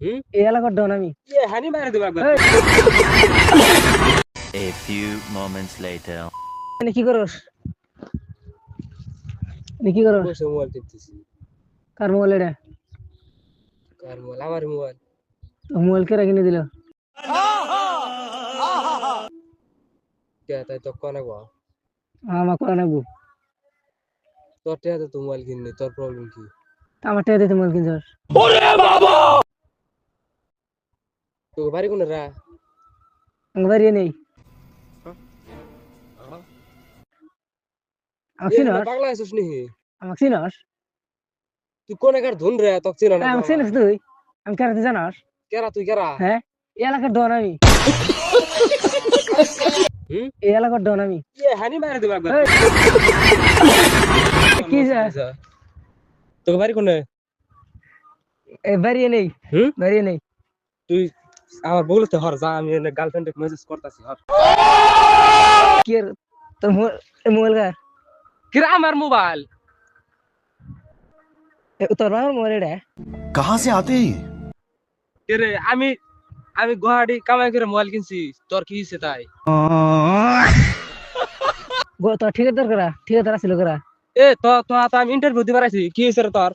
এই এলাকার ডন আমি। হানি মারে দেব একবার। A few moments later. মানে কি করস? কি করস? বসে মোবাইল টিপতেছি। কার মোবাইল এটা? কার মোবাইল? আমার মোবাইল। মোবাইল কে কিনে দিল? কে তাই তো কোনা গো। আমার কোন নাগু? তোর টেহাতে তো মোবাইল কিননি, তোর প্রবলেম কি? আমার টেহাতে তুই মোবাইল কিনছস? তোকে বাড়ি কোনে রা? আমার বাড়ি নেই। আমাকে চিনস? পাগলা আছিস নি? আমাকে চিনস? তুই কোনে কার ধুন রে? তোকে চিনা না আমাকে চিনস তুই? আমি কেন তুই জানাস? কেরা তুই কেরা? হ্যাঁ, এই এলাকার ডন আমি। এই এলাকার ডন আমি। হানি মারে দেব একবার। কি যা? তোকে বাড়ি কোনে? বাড়ি নেই। বাড়ি নেই। তুই আমার বলতে হর যা, আমি গার্লফ্রেন্ডে মেসেজ করতেছি হর। কি তোর মোবাইল কার? কিরা আমার মোবাইল? তোর বাবার মোবাইল এটা? कहाँ से आते हैं ये? কে রে? আমি গুয়াহাটি কামাই করে মোবাইল কিনছি, তোর কি হইছে তাই? তোর ঠিকাদার করা? ঠিকাদার আছিল করা? এ তো আমি ইন্টারভিউ দিবার আইছি, কি হইছে রে তোর?